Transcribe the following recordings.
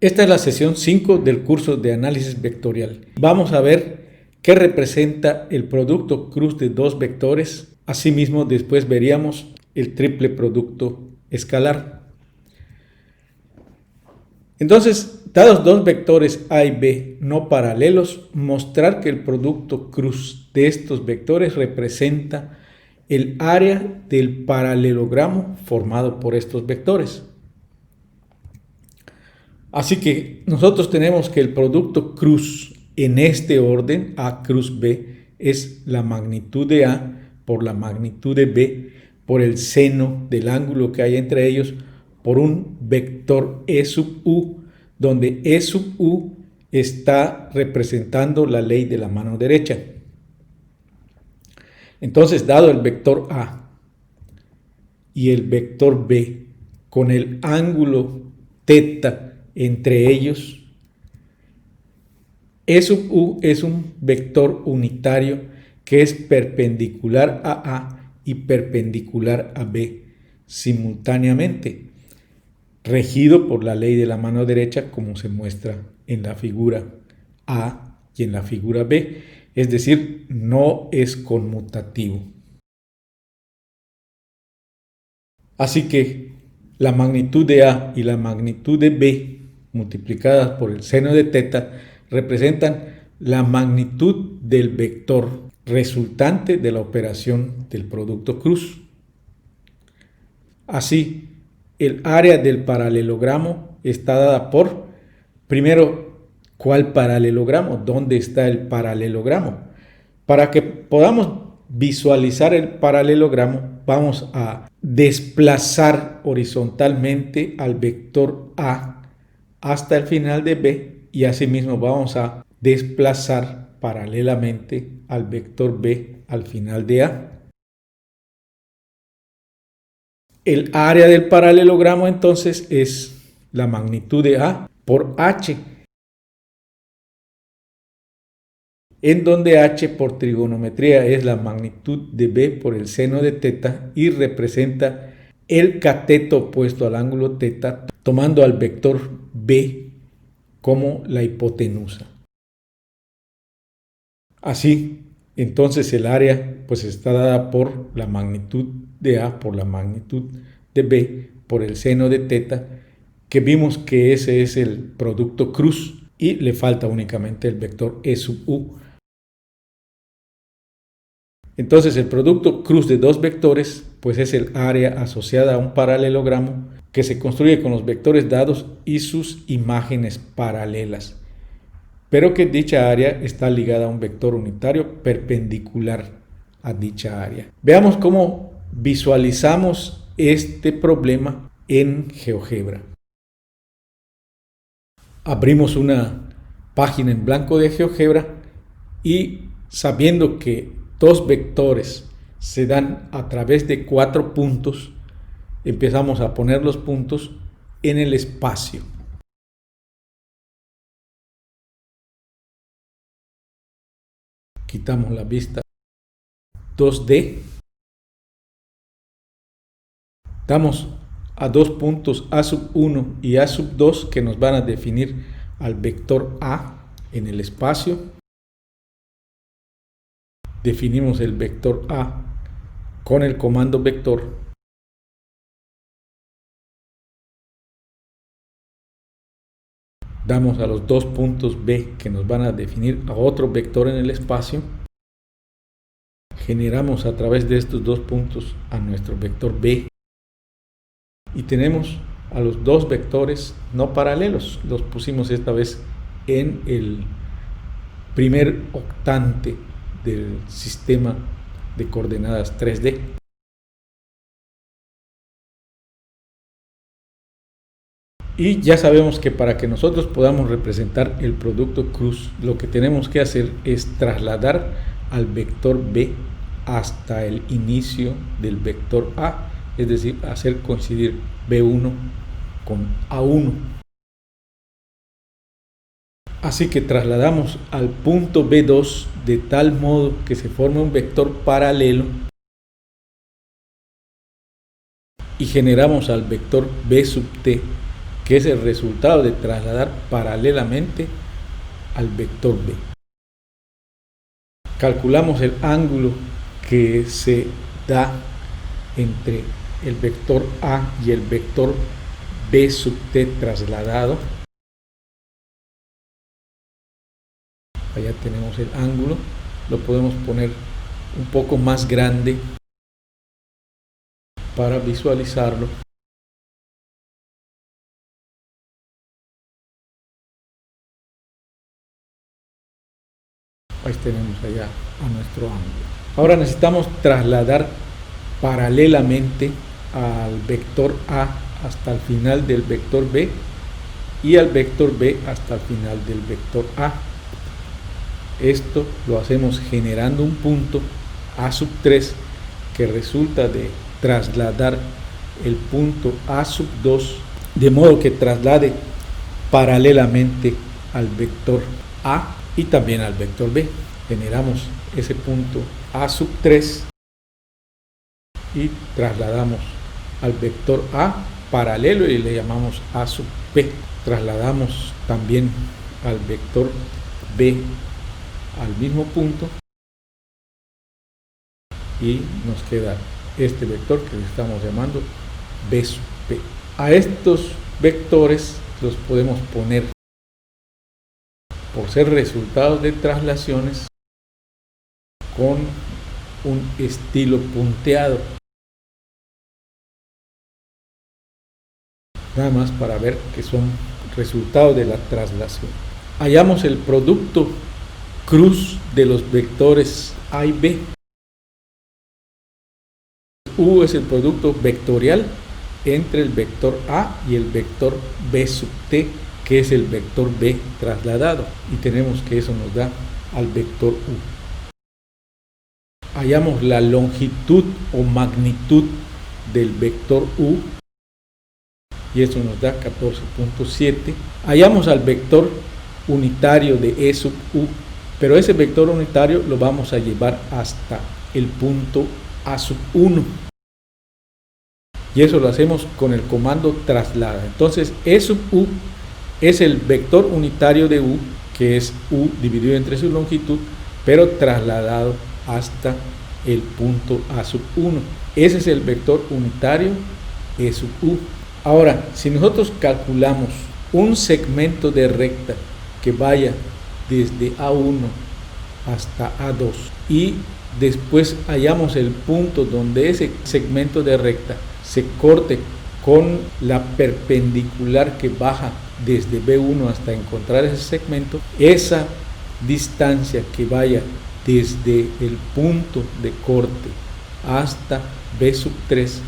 Esta es la sesión 5 del curso de análisis vectorial. Vamos a ver qué representa el producto cruz de dos vectores. Asimismo, después veríamos el triple producto escalar. Entonces, dados dos vectores A y B no paralelos, mostrar que el producto cruz de estos vectores representa el área del paralelogramo formado por estos vectores. Así que nosotros tenemos que el producto cruz en este orden, A cruz B, es la magnitud de A por la magnitud de B por el seno del ángulo que hay entre ellos por un vector E sub U, donde E sub U está representando la ley de la mano derecha. Entonces, dado el vector A y el vector B con el ángulo θ entre ellos, E sub U es un vector unitario que es perpendicular a A y perpendicular a B simultáneamente, regido por la ley de la mano derecha como se muestra en la figura A y en la figura B, es decir, no es conmutativo. Así que la magnitud de A y la magnitud de B multiplicadas por el seno de θ representan la magnitud del vector resultante de la operación del producto cruz. Así, el área del paralelogramo está dada por, primero, ¿cuál paralelogramo? ¿Dónde está el paralelogramo? Para que podamos visualizar el paralelogramo, vamos a desplazar horizontalmente al vector A hasta el final de B y asimismo vamos a desplazar paralelamente al vector B al final de A. El área del paralelogramo entonces es la magnitud de A por H, en donde H por trigonometría es la magnitud de B por el seno de θ y representa el cateto opuesto al ángulo θ, tomando al vector B como la hipotenusa. Así, entonces el área pues está dada por la magnitud de A por la magnitud de B por el seno de θ, que vimos que ese es el producto cruz y le falta únicamente el vector E sub U. Entonces el producto cruz de dos vectores pues es el área asociada a un paralelogramo que se construye con los vectores dados y sus imágenes paralelas, pero que dicha área está ligada a un vector unitario perpendicular a dicha área. Veamos cómo visualizamos este problema en GeoGebra. Abrimos una página en blanco de GeoGebra y sabiendo que dos vectores se dan a través de 4 puntos, empezamos a poner los puntos en el espacio. Quitamos la vista 2D. Damos a dos puntos A sub 1 y A sub 2 que nos van a definir al vector A en el espacio. Definimos el vector A con el comando vector. Damos a los dos puntos B que nos van a definir a otro vector en el espacio. Generamos a través de estos dos puntos a nuestro vector B. Y tenemos a los dos vectores no paralelos. Los pusimos esta vez en el primer octante del sistema de coordenadas 3D. Y ya sabemos que para que nosotros podamos representar el producto cruz, lo que tenemos que hacer es trasladar al vector B hasta el inicio del vector A, es decir, hacer coincidir B1 con A1. Así que trasladamos al punto B2 de tal modo que se forme un vector paralelo y generamos al vector B sub t que es el resultado de trasladar paralelamente al vector B. Calculamos el ángulo que se da entre el vector A y el vector B sub t trasladado. Allá tenemos el ángulo, lo podemos poner un poco más grande para visualizarlo. Ahí tenemos allá a nuestro ángulo. Ahora necesitamos trasladar paralelamente al vector A hasta el final del vector B y al vector B hasta el final del vector A. Esto lo hacemos generando un punto A sub 3 que resulta de trasladar el punto A sub 2 de modo que traslade paralelamente al vector A y también al vector B. Generamos ese punto A sub 3 y trasladamos al vector A paralelo y le llamamos A sub B. Trasladamos también al vector B al mismo punto y nos queda este vector que le estamos llamando B sub P. A estos vectores los podemos poner, por ser resultados de traslaciones, con un estilo punteado. Nada más para ver que son resultados de la traslación. Hallamos el producto cruz de los vectores A y B. U es el producto vectorial entre el vector A y el vector B sub t, que es el vector B trasladado, y tenemos que eso nos da al vector U. Hallamos la longitud o magnitud del vector U y eso nos da 14.7. Hallamos al vector unitario de E sub U, pero ese vector unitario lo vamos a llevar hasta el punto A sub 1 y eso lo hacemos con el comando traslada. Entonces E sub U es el vector unitario de U, que es U dividido entre su longitud, pero trasladado hasta el punto A sub 1. Ese es el vector unitario E sub U. Ahora, si nosotros calculamos un segmento de recta que vaya desde A1 hasta A2 y después hallamos el punto donde ese segmento de recta se corte con la perpendicular que baja desde B1 hasta encontrar ese segmento, esa distancia que vaya desde el punto de corte hasta B sub 3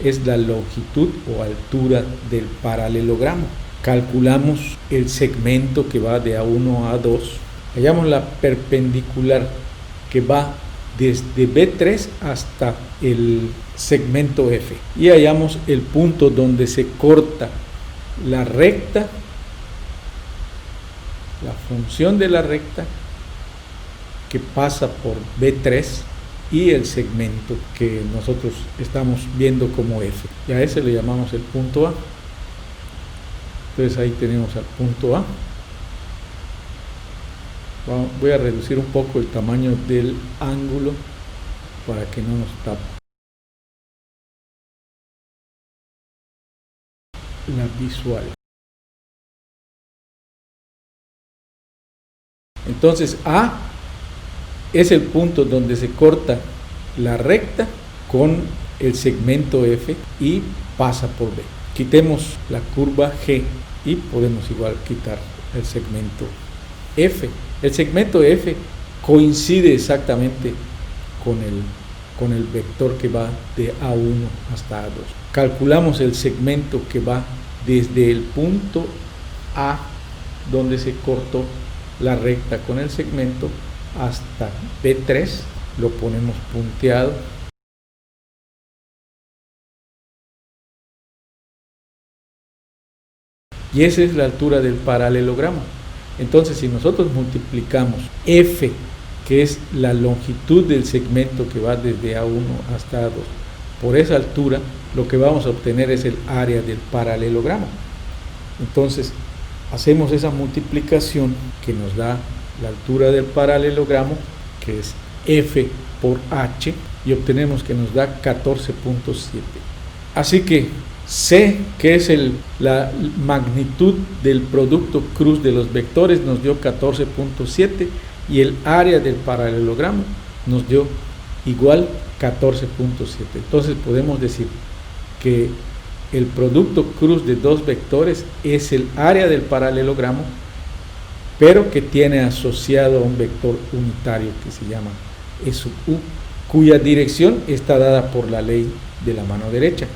es la longitud o altura del paralelogramo. Calculamos el segmento que va de A1 a A2, hallamos la perpendicular que va desde B3 hasta el segmento F y hallamos el punto donde se corta la recta, la función de la recta que pasa por B3 y el segmento que nosotros estamos viendo como F, y a ese le llamamos el punto A. Entonces ahí tenemos al punto A. Voy a reducir un poco el tamaño del ángulo para que no nos tape la visual. Entonces A es el punto donde se corta la recta con el segmento F y pasa por B. Quitemos la curva G y podemos igual quitar el segmento F. El segmento F coincide exactamente con el vector que va de A1 hasta A2. Calculamos el segmento que va desde el punto A donde se cortó la recta con el segmento hasta B3, lo ponemos punteado. Y esa es la altura del paralelogramo. Entonces, si nosotros multiplicamos F, que es la longitud del segmento que va desde A1 hasta A2, por esa altura, lo que vamos a obtener es el área del paralelogramo. Entonces hacemos esa multiplicación que nos da la altura del paralelogramo, que es F por H, y obtenemos que nos da 14.7. Así que C, que es la magnitud del producto cruz de los vectores, nos dio 14.7 y el área del paralelogramo nos dio igual 14.7. Entonces podemos decir que el producto cruz de dos vectores es el área del paralelogramo, pero que tiene asociado a un vector unitario que se llama E sub u, cuya dirección está dada por la ley de la mano derecha.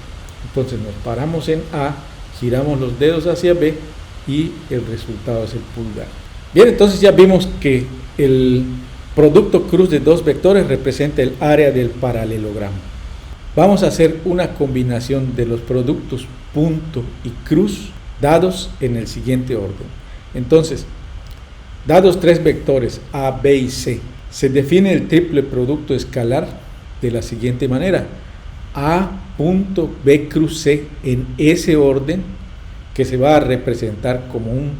Entonces nos paramos en A, giramos los dedos hacia B y el resultado es el pulgar. Bien, entonces ya vimos que el producto cruz de dos vectores representa el área del paralelogramo. Vamos a hacer una combinación de los productos punto y cruz dados en el siguiente orden. Entonces, dados tres vectores A, B y C, se define el triple producto escalar de la siguiente manera: A punto B cruz C en ese orden, que se va a representar como un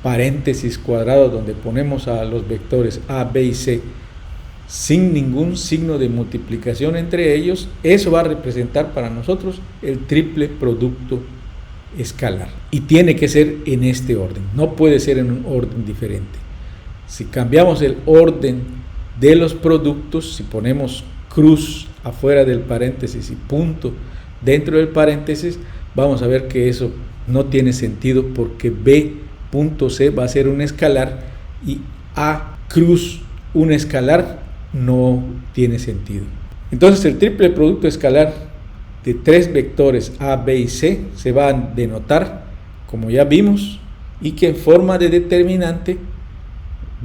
paréntesis cuadrado donde ponemos a los vectores A, B y C sin ningún signo de multiplicación entre ellos. Eso va a representar para nosotros el triple producto escalar, y tiene que ser en este orden, no puede ser en un orden diferente. Si cambiamos el orden de los productos, si ponemos cruz afuera del paréntesis y punto dentro del paréntesis, vamos a ver que eso no tiene sentido, porque B punto C va a ser un escalar y A cruz un escalar no tiene sentido. Entonces el triple producto escalar de tres vectores A, B y C se va a denotar, como ya vimos, y que en forma de determinante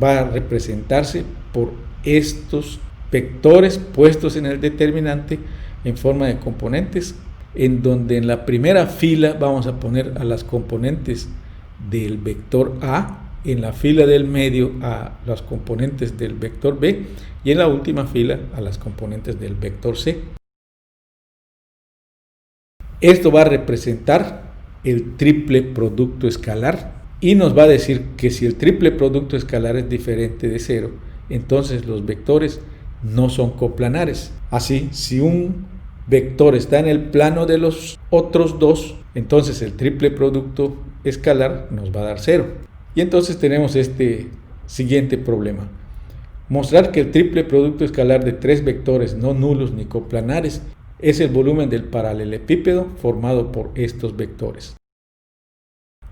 va a representarse por estos vectores puestos en el determinante en forma de componentes, en donde en la primera fila vamos a poner a las componentes del vector A, en la fila del medio a las componentes del vector B y en la última fila a las componentes del vector C. Esto va a representar el triple producto escalar y nos va a decir que si el triple producto escalar es diferente de cero, entonces los vectores no son coplanares. Así, si un vector está en el plano de los otros dos, entonces el triple producto escalar nos va a dar cero. Y entonces tenemos este siguiente problema: mostrar que el triple producto escalar de tres vectores no nulos ni coplanares es el volumen del paralelepípedo formado por estos vectores.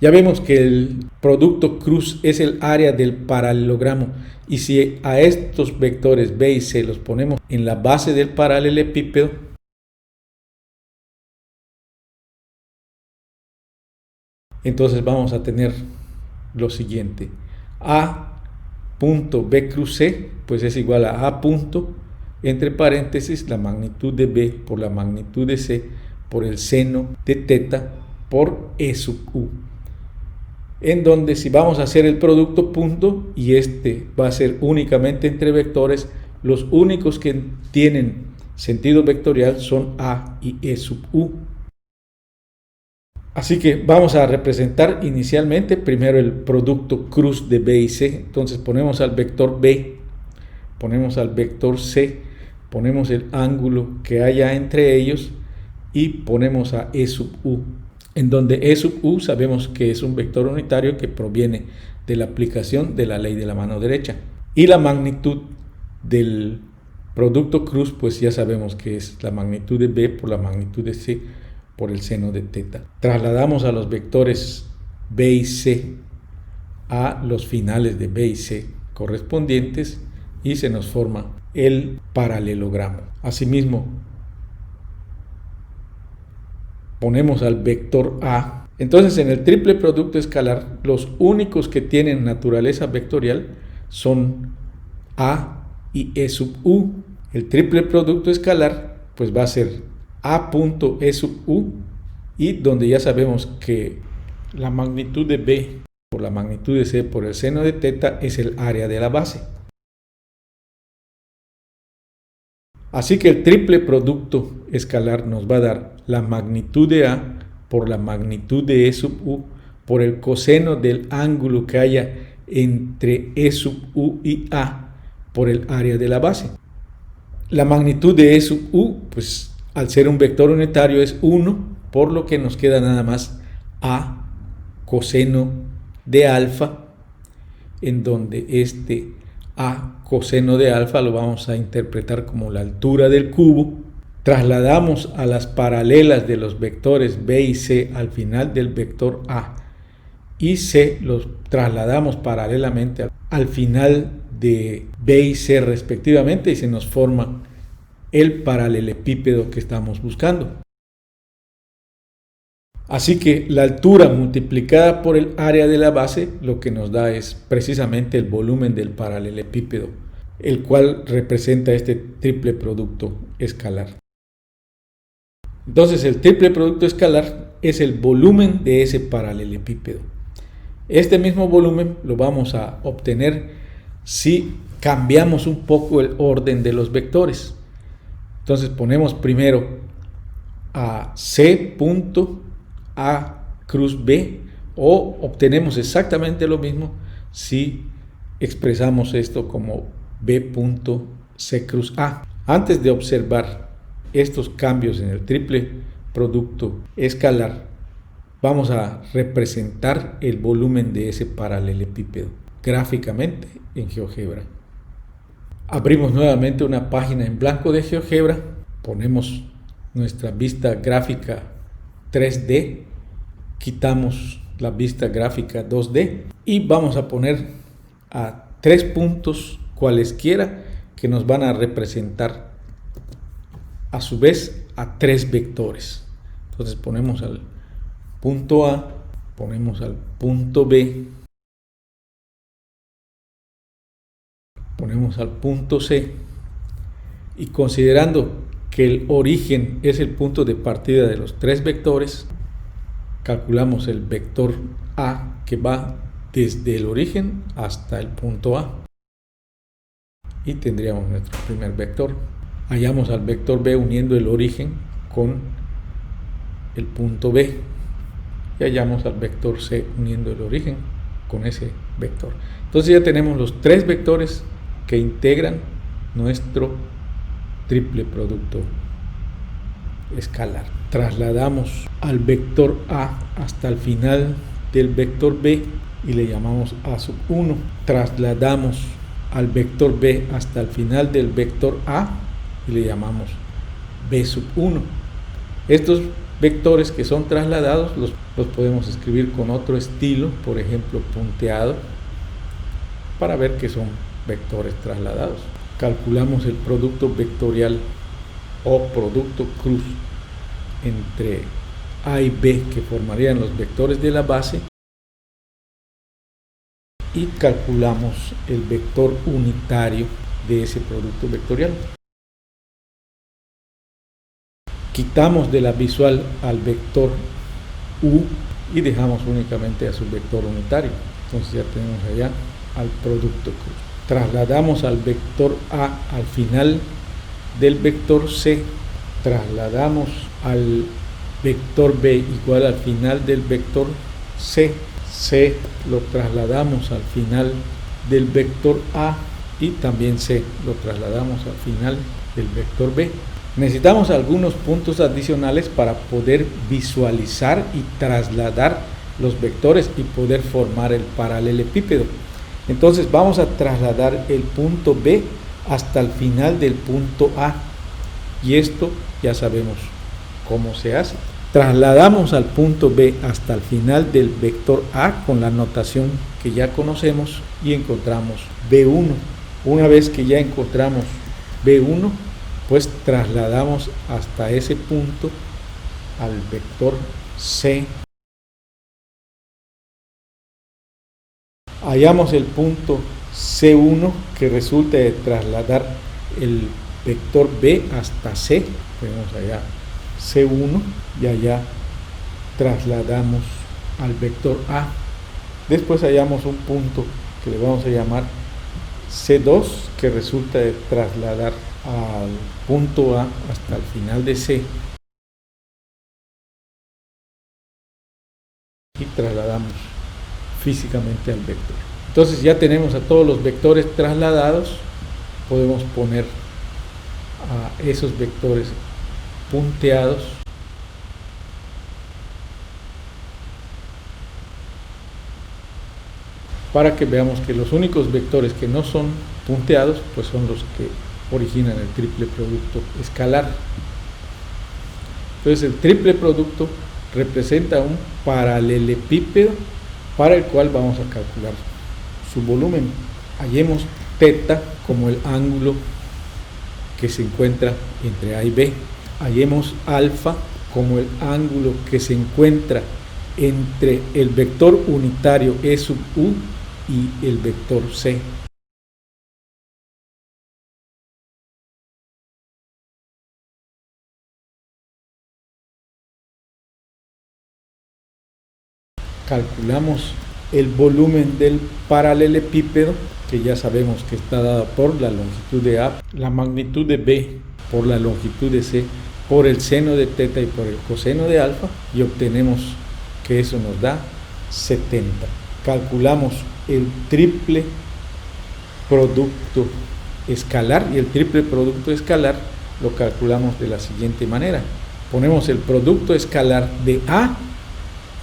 Ya vemos que el producto cruz es el área del paralelogramo, y si a estos vectores B y C los ponemos en la base del paralelepípedo, entonces vamos a tener lo siguiente: A punto B cruz C pues es igual a A punto entre paréntesis la magnitud de B por la magnitud de C por el seno de teta por E sub u, en donde si vamos a hacer el producto punto y este va a ser únicamente entre vectores, los únicos que tienen sentido vectorial son A y E sub u. Así que vamos a representar inicialmente primero el producto cruz de B y C. Entonces ponemos al vector B, ponemos al vector C, ponemos el ángulo que haya entre ellos y ponemos a E sub u, en donde E sub u sabemos que es un vector unitario que proviene de la aplicación de la ley de la mano derecha. Y la magnitud del producto cruz pues ya sabemos que es la magnitud de B por la magnitud de C por el seno de teta. Trasladamos a los vectores B y C a los finales de B y C correspondientes y se nos forma el paralelogramo. Asimismo, ponemos al vector A. Entonces, en el triple producto escalar, los únicos que tienen naturaleza vectorial son A y E sub u. El triple producto escalar pues va a ser A punto E sub u, y donde ya sabemos que la magnitud de B por la magnitud de C por el seno de teta es el área de la base. Así que el triple producto escalar nos va a dar la magnitud de A por la magnitud de E sub u por el coseno del ángulo que haya entre E sub u y A por el área de la base. La magnitud de E sub u, pues al ser un vector unitario es 1, por lo que nos queda nada más A coseno de alfa, en donde este A coseno de alfa lo vamos a interpretar como la altura del cubo. Trasladamos a las paralelas de los vectores B y C al final del vector A y C los trasladamos paralelamente al final de B y C respectivamente y se nos forma el paralelepípedo que estamos buscando. Así que la altura multiplicada por el área de la base lo que nos da es precisamente el volumen del paralelepípedo, el cual representa este triple producto escalar. Entonces el triple producto escalar es el volumen de ese paralelepípedo. Este mismo volumen lo vamos a obtener si cambiamos un poco el orden de los vectores. Entonces ponemos primero a C punto A cruz B, o obtenemos exactamente lo mismo si expresamos esto como B punto C cruz A. Antes de observar estos cambios en el triple producto escalar, vamos a representar el volumen de ese paralelepípedo gráficamente en GeoGebra. Abrimos nuevamente una página en blanco de GeoGebra, ponemos nuestra vista gráfica 3D, quitamos la vista gráfica 2D y vamos a poner a 3 puntos cualesquiera que nos van a representar a su vez a 3 vectores. Entonces ponemos al punto A, ponemos al punto B, ponemos al punto C y considerando que el origen es el punto de partida de los 3 vectores, calculamos el vector A que va desde el origen hasta el punto A y tendríamos nuestro primer vector. Hallamos al vector B uniendo el origen con el punto B y hallamos al vector C uniendo el origen con ese vector. Entonces ya tenemos los 3 vectores que integran nuestro triple producto escalar. Trasladamos al vector A hasta el final del vector B y le llamamos A sub 1. Trasladamos al vector B hasta el final del vector A y le llamamos B sub 1. Estos vectores que son trasladados los podemos escribir con otro estilo, por ejemplo punteado, para ver que son vectores trasladados. Calculamos el producto vectorial o producto cruz entre A y B que formarían los vectores de la base y calculamos el vector unitario de ese producto vectorial. Quitamos de la visual al vector U y dejamos únicamente a su vector unitario. Entonces ya tenemos allá al producto cruz. Trasladamos al vector A al final del vector C, trasladamos al vector B igual al final del vector C, C lo trasladamos al final del vector A y también C lo trasladamos al final del vector B. Necesitamos algunos puntos adicionales para poder visualizar y trasladar los vectores y poder formar el paralelepípedo. Entonces vamos a trasladar el punto B hasta el final del punto A y esto ya sabemos cómo se hace. Trasladamos al punto B hasta el final del vector A con la notación que ya conocemos y encontramos B1. Una vez que ya encontramos B1, pues trasladamos hasta ese punto al vector C. Hallamos el punto C1 que resulta de trasladar el vector B hasta C. Tenemos allá C1 y allá trasladamos al vector A. Después hallamos un punto que le vamos a llamar C2 que resulta de trasladar al punto A hasta el final de C. y trasladamos físicamente al vector. Entonces ya tenemos a todos los vectores trasladados, podemos poner a esos vectores punteados para que veamos que los únicos vectores que no son punteados pues son los que originan el triple producto escalar. Entonces el triple producto representa un paralelepípedo para el cual vamos a calcular su volumen. Hallemos θ como el ángulo que se encuentra entre A y B. Hallemos alfa como el ángulo que se encuentra entre el vector unitario E sub u y el vector C. Calculamos el volumen del paralelepípedo, que ya sabemos que está dado por la longitud de A, la magnitud de B por la longitud de C, por el seno de θ y por el coseno de alfa, y obtenemos que eso nos da 70. Calculamos el triple producto escalar, y el triple producto escalar lo calculamos de la siguiente manera. Ponemos el producto escalar de A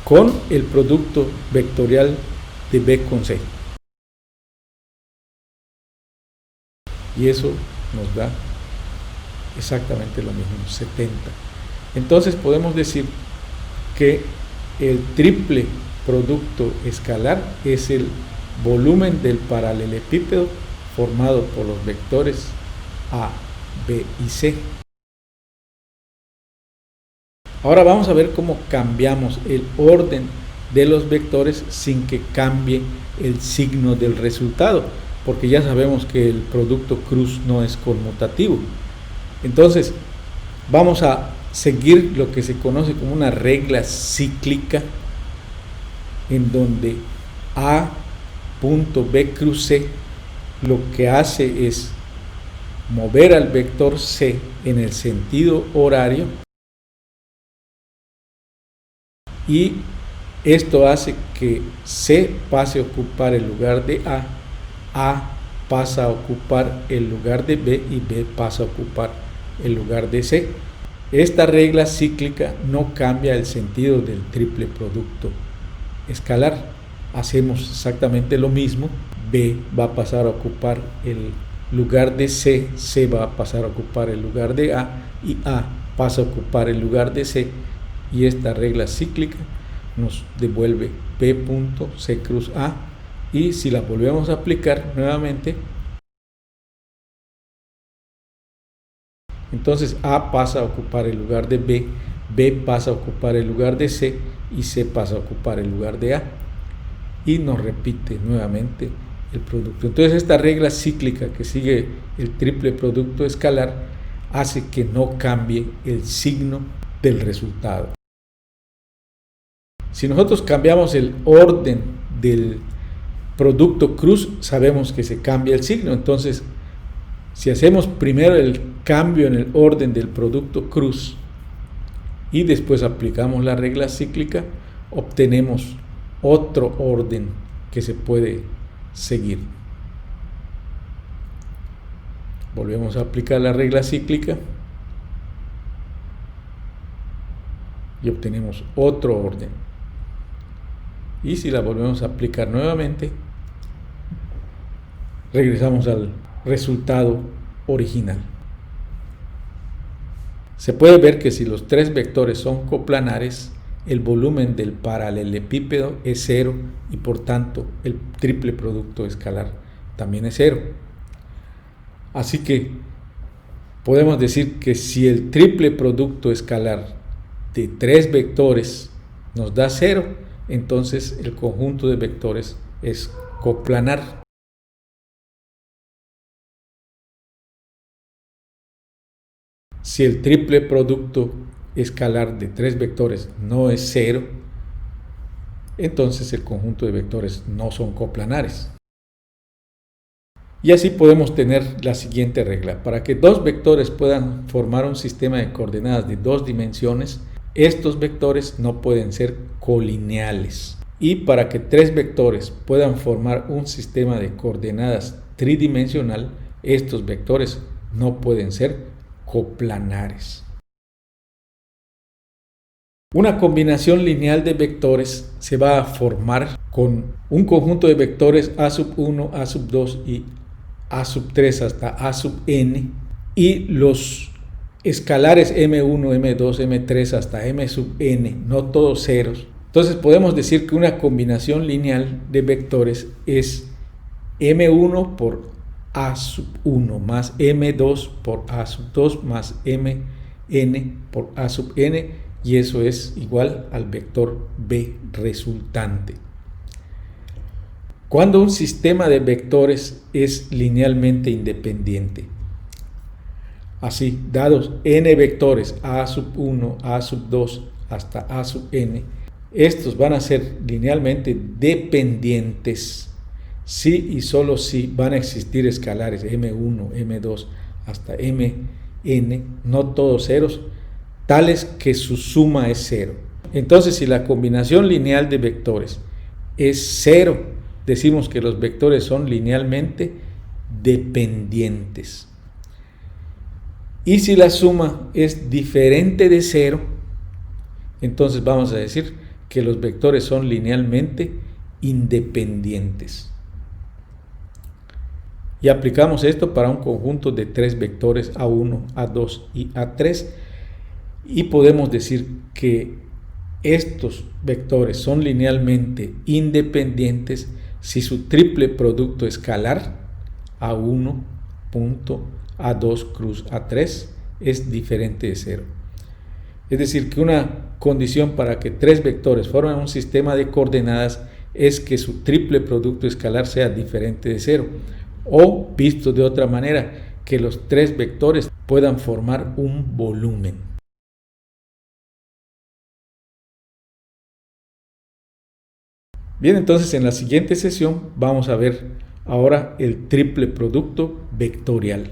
con el producto vectorial de B con C. Y eso nos da exactamente lo mismo, 70. Entonces podemos decir que el triple producto escalar es el volumen del paralelepípedo formado por los vectores A, B y C. Ahora vamos a ver cómo cambiamos el orden de los vectores sin que cambie el signo del resultado, porque ya sabemos que el producto cruz no es conmutativo. Entonces vamos a seguir lo que se conoce como una regla cíclica, en donde A punto B cruz C lo que hace es mover al vector C en el sentido horario, y esto hace que C pase a ocupar el lugar de A pasa a ocupar el lugar de B y B pasa a ocupar el lugar de C. Esta regla cíclica no cambia el sentido del triple producto escalar. Hacemos exactamente lo mismo. B va a pasar a ocupar el lugar de C, C va a pasar a ocupar el lugar de A y A pasa a ocupar el lugar de C, y esta regla cíclica nos devuelve P punto C cruz A, y si la volvemos a aplicar nuevamente, entonces A pasa a ocupar el lugar de B, B pasa a ocupar el lugar de C y C pasa a ocupar el lugar de A, y nos repite nuevamente el producto. Entonces esta regla cíclica que sigue el triple producto escalar hace que no cambie el signo del resultado. Si nosotros cambiamos el orden del producto cruz, sabemos que se cambia el signo. Entonces, si hacemos primero el cambio en el orden del producto cruz y después aplicamos la regla cíclica, obtenemos otro orden que se puede seguir. Volvemos a aplicar la regla cíclica y obtenemos otro orden. Y si la volvemos a aplicar nuevamente, regresamos al resultado original. Se puede ver que si los tres vectores son coplanares, el volumen del paralelepípedo es cero y por tanto el triple producto escalar también es cero. Así que podemos decir que si el triple producto escalar de tres vectores nos da cero, entonces el conjunto de vectores es coplanar. Si el triple producto escalar de tres vectores no es cero, entonces el conjunto de vectores no son coplanares. Y así podemos tener la siguiente regla. Para que dos vectores puedan formar un sistema de coordenadas de dos dimensiones, estos vectores no pueden ser colineales. Y para que tres vectores puedan formar un sistema de coordenadas tridimensional, estos vectores no pueden ser coplanares. Una combinación lineal de vectores se va a formar con un conjunto de vectores a sub 1, a sub 2 y a sub 3 hasta a sub n, y los escalares m1, m2, m3 hasta m sub n, no todos ceros. Entonces podemos decir que una combinación lineal de vectores es m1 por a sub 1 más m2 por a sub 2 más mn por a sub n, y eso es igual al vector b resultante. Cuando un sistema de vectores es linealmente independiente, así, dados n vectores a sub 1, a sub 2 hasta a sub n, estos van a ser linealmente dependientes si y solo si van a existir escalares m1, m2 hasta mn, no todos ceros, tales que su suma es cero. Entonces, si la combinación lineal de vectores es cero, decimos que los vectores son linealmente dependientes. Y si la suma es diferente de cero, entonces vamos a decir que los vectores son linealmente independientes. Y aplicamos esto para un conjunto de tres vectores A1, A2 y A3. Y podemos decir que estos vectores son linealmente independientes si su triple producto escalar A1 punto A2 cruz A3 es diferente de cero. Es decir, que una condición para que tres vectores formen un sistema de coordenadas es que su triple producto escalar sea diferente de cero. O, visto de otra manera, que los tres vectores puedan formar un volumen. Bien, entonces en la siguiente sesión vamos a ver ahora el triple producto vectorial.